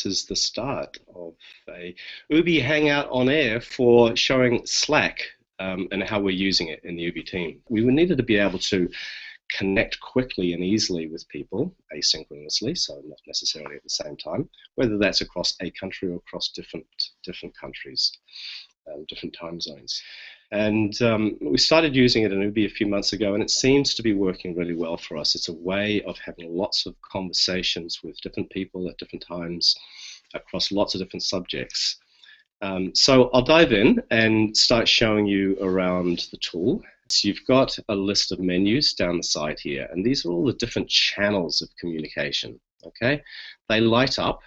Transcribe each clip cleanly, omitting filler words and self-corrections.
is the start of a Ooooby Hangout on air for showing Slack and how we're using it in the Ooooby team. We needed to be able to connect quickly and easily with people asynchronously, so not necessarily at the same time, whether that's across a country or across different countries, different time zones. And we started using it in Ooooby a few months ago, and it seems to be working really well for us. It's a way of having lots of conversations with different people at different times across lots of different subjects. So I'll dive in and start showing you around the tool. So you've got a list of menus down the side here, and these are all the different channels of communication. Okay, they light up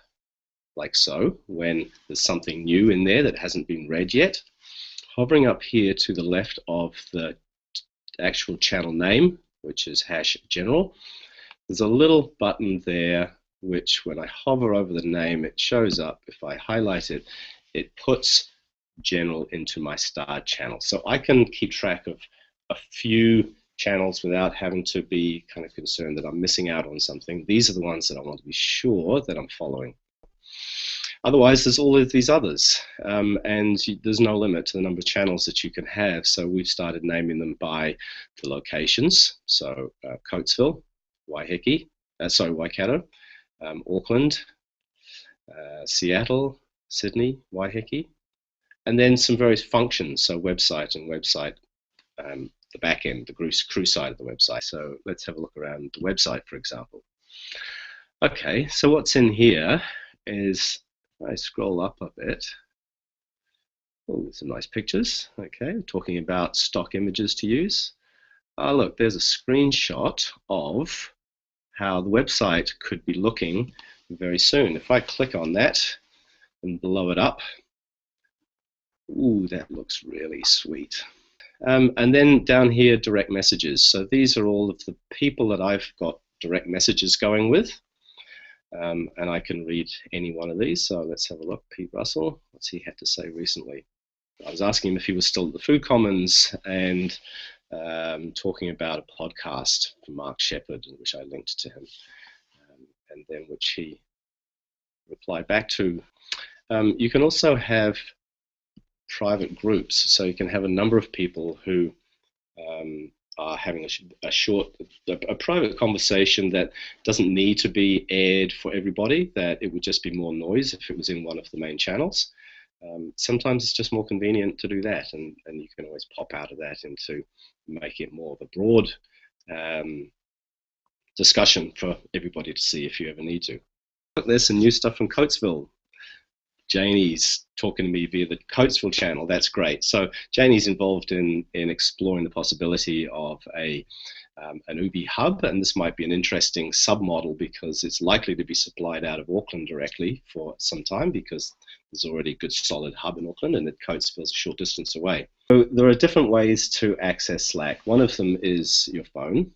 like so when there's something new in there that hasn't been read yet. Hovering up here to the left of the actual channel name, which is #general, there's a little button there which, when I hover over the name, it shows up. If I highlight it, it puts general into my starred channel. So I can keep track of a few channels without having to be kind of concerned that I'm missing out on something. These are the ones that I want to be sure that I'm following. Otherwise, there's all of these others, and there's no limit to the number of channels that you can have. So we've started naming them by the locations. So Coatesville, Waikato, Auckland, Seattle, Sydney, Waiheke, and then some various functions. So website and website, the back end, the crew side of the website. So let's have a look around the website, for example. Okay, so what's in here is, I scroll up a bit. Oh, some nice pictures. Okay, talking about stock images to use. Oh, look, there's a screenshot of how the website could be looking very soon. If I click on that and blow it up, ooh, that looks really sweet. And then down here, direct messages. So these are all of the people that I've got direct messages going with. And I can read any one of these. So let's have a look. Pete Russell, what's he had to say recently? I was asking him if he was still at the Food Commons and talking about a podcast from Mark Shepard, which I linked to him, and then which he replied back to. You can also have private groups. So you can have a number of people who are having a private conversation that doesn't need to be aired for everybody, that it would just be more noise if it was in one of the main channels. Sometimes it's just more convenient to do that, and you can always pop out of that into make it more of a broad discussion for everybody to see if you ever need to. There's some new stuff from Coatesville. Janie's talking to me via the Coatesville channel. That's great. So Janie's involved in exploring the possibility of an Ooooby hub, and this might be an interesting submodel because it's likely to be supplied out of Auckland directly for some time because there's already a good solid hub in Auckland, and that Coatesville's a short distance away. So there are different ways to access Slack. One of them is your phone.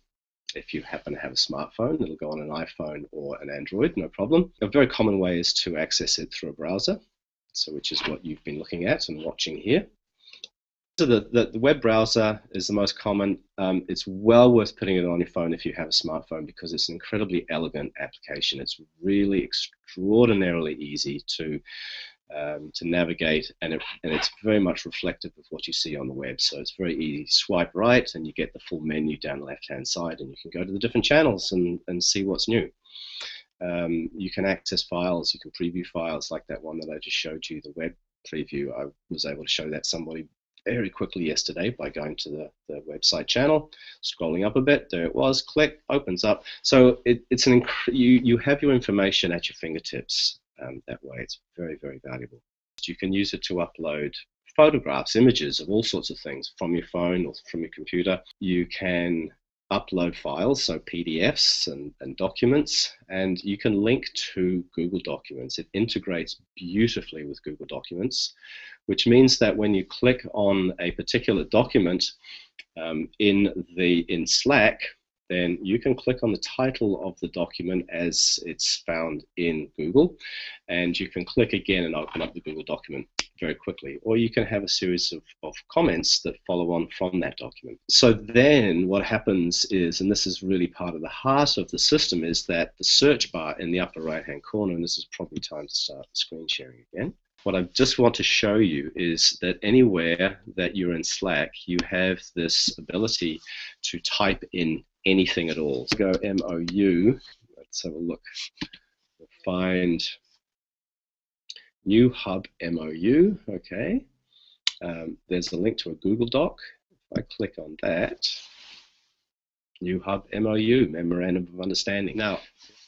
If you happen to have a smartphone, it'll go on an iPhone or an Android, no problem. A very common way is to access it through a browser, so which is what you've been looking at and watching here. So the web browser is the most common. It's well worth putting it on your phone if you have a smartphone because it's an incredibly elegant application. It's really extraordinarily easy to navigate, and it's very much reflective of what you see on the web. So it's very easy. Swipe right and you get the full menu down the left-hand side, and you can go to the different channels and see what's new. You can access files, you can preview files like that one that I just showed you, the web preview. I was able to show that somebody very quickly yesterday by going to the website channel, scrolling up a bit, there it was, click, opens up. So you have your information at your fingertips. That way it's very, very valuable. You can use it to upload photographs, images of all sorts of things from your phone or from your computer. You can upload files, so PDFs and documents, and you can link to Google Documents. It integrates beautifully with Google Documents, which means that when you click on a particular document in Slack, then you can click on the title of the document as it's found in Google, and you can click again and open up the Google document very quickly, or you can have a series of comments that follow on from that document. So then what happens is, and this is really part of the heart of the system, is that the search bar in the upper right hand corner, and this is probably time to start screen sharing again. What I just want to show you is that anywhere that you're in Slack, you have this ability to type in anything at all. So go MOU, let's have a look. We'll find New Hub MOU, okay. There's a link to a Google Doc. If I click on that, New Hub MOU, Memorandum of Understanding. Now,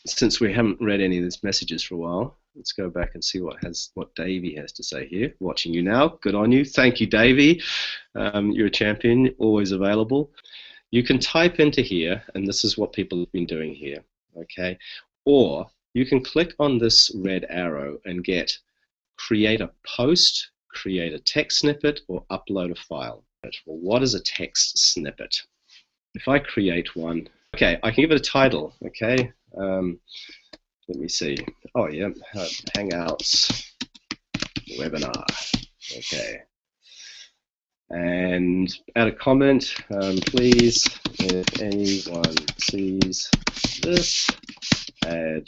since we haven't read any of these messages for a while, let's go back and see what Davey has to say here. Watching you now, good on you. Thank you, Davey. You're a champion, always available. You can type into here, and this is what people have been doing here, okay? Or you can click on this red arrow and get create a post, create a text snippet, or upload a file. Well, what is a text snippet? If I create one, okay, I can give it a title, okay? Let me see. Oh, yeah, Hangouts webinar, okay. And add a comment, please, if anyone sees this, add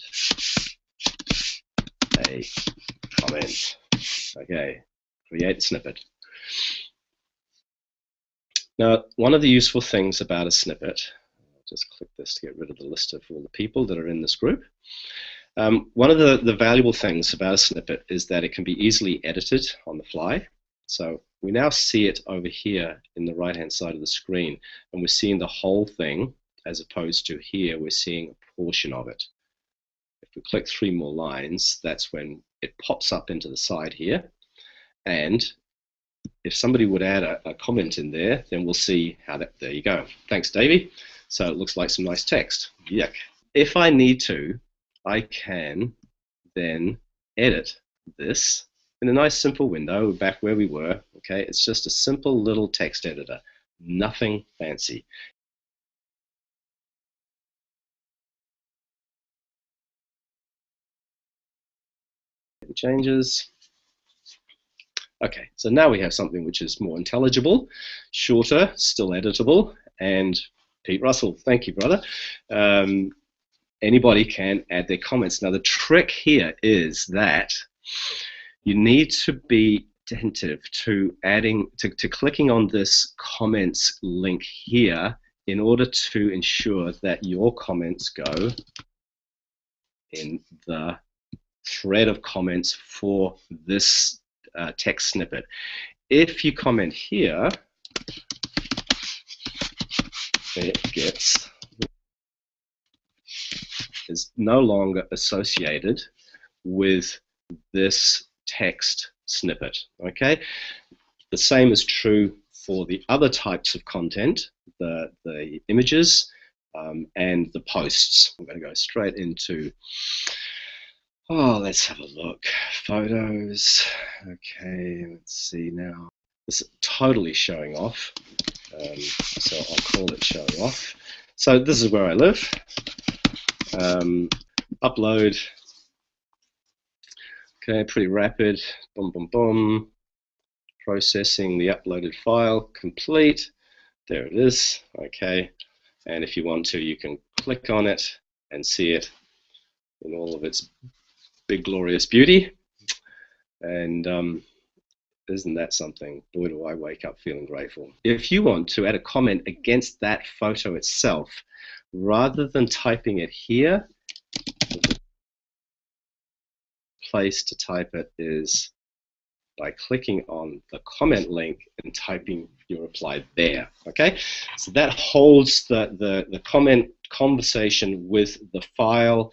a comment. Okay, create a snippet. Now, one of the useful things about a snippet, I'll just click this to get rid of the list of all the people that are in this group. One of the valuable things about a snippet is that it can be easily edited on the fly. So we now see it over here in the right-hand side of the screen, and we're seeing the whole thing, as opposed to here, we're seeing a portion of it. If we click 3 more lines, that's when it pops up into the side here. And if somebody would add a comment in there, then we'll see how that, there you go. Thanks, Davey. So it looks like some nice text. Yuck. If I need to, I can then edit this in a nice simple window back where we were. Okay, it's just a simple little text editor, nothing fancy. Changes. Okay, so now we have something which is more intelligible, shorter, still editable, and Pete Russell, thank you, brother. Anybody can add their comments. Now the trick here is that you need to be attentive to clicking on this comments link here in order to ensure that your comments go in the thread of comments for this text snippet. If you comment here, it is no longer associated with this text snippet. Okay, the same is true for the other types of content, the images and the posts. I'm going to go straight into, oh, let's have a look. Photos. Okay, let's see now. This is totally showing off. So I'll call it showing off. So this is where I live. Upload. Okay, pretty rapid. Boom, boom, boom. Processing the uploaded file. Complete. There it is. Okay. And if you want to, you can click on it and see it in all of its big, glorious beauty. And isn't that something? Boy, do I wake up feeling grateful. If you want to add a comment against that photo itself, rather than typing it here, the place to type it is by clicking on the comment link and typing your reply there. Okay, so that holds the comment conversation with the file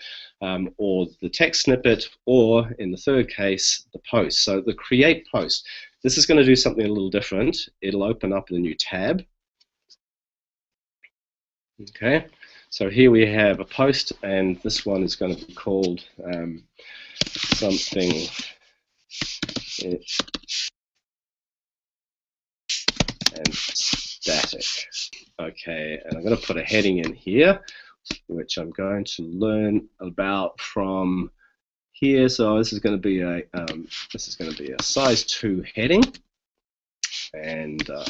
or the text snippet, or in the third case, the post. So the create post, this is going to do something a little different. It'll open up in a new tab. Okay, so here we have a post, and this one is going to be called something and static. Okay, and I'm going to put a heading in here, which I'm going to learn about from here. So this is going to be a size 2 heading, and all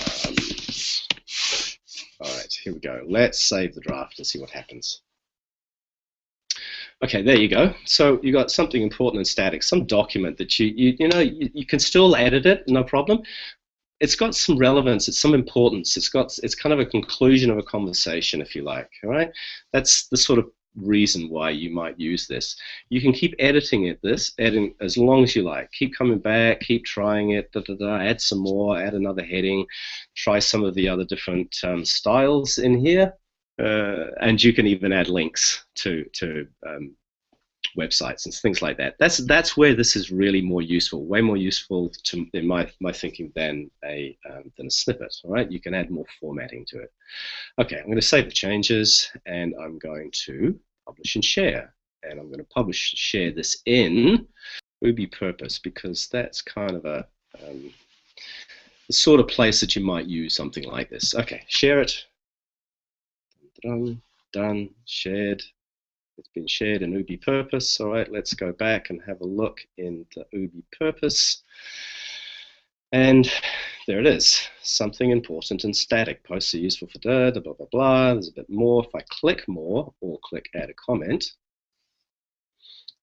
right, here we go. Let's save the draft and see what happens. Okay, there you go. So you got something important and static, some document that you can still edit it, no problem. It's got some relevance, it's some importance, it's kind of a conclusion of a conversation, if you like. All right, that's the sort of reason why you might use this. You can keep editing as long as you like. Keep coming back, keep trying it, add some more, add another heading, try some of the other different styles in here. And you can even add links to websites and things like that. That's where this is really more useful, way more useful in my thinking than a snippet. All right, you can add more formatting to it. Okay, I'm going to save the changes, and I'm going to publish and share. And I'm going to publish and share this in Ooooby Purpose, because that's kind of the sort of place that you might use something like this. Okay, share it. Done, shared. It's been shared in Ooooby Purpose. All right, let's go back and have a look in the Ooooby Purpose. And there it is, something important and static. Posts are useful for blah, blah, blah. There's a bit more. If I click more or click add a comment,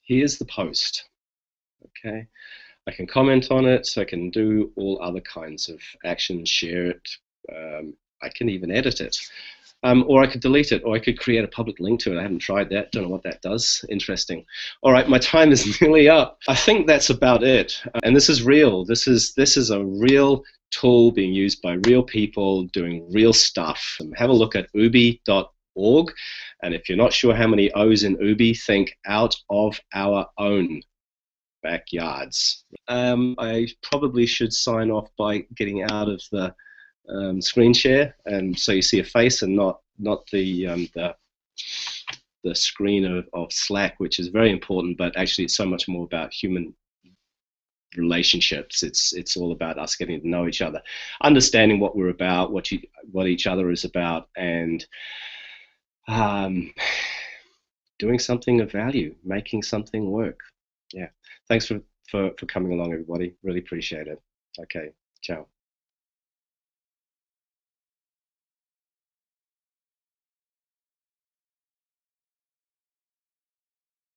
here's the post. Okay, I can comment on it. So I can do all other kinds of actions, share it. I can even edit it. Or I could delete it, or I could create a public link to it. I haven't tried that. Don't know what that does. Interesting. All right, my time is nearly up. I think that's about it. And this is real. This is a real tool being used by real people doing real stuff. Have a look at ooooby.org. And if you're not sure how many O's in Ooooby, think out of our own backyards. I probably should sign off by getting out of the screen share, and so you see a face and not the screen of Slack, which is very important, but actually it's so much more about human relationships. It's all about us getting to know each other, understanding what we're about, what each other is about, and doing something of value, making something work. Yeah, thanks for coming along, everybody. Really appreciate it. Okay, ciao.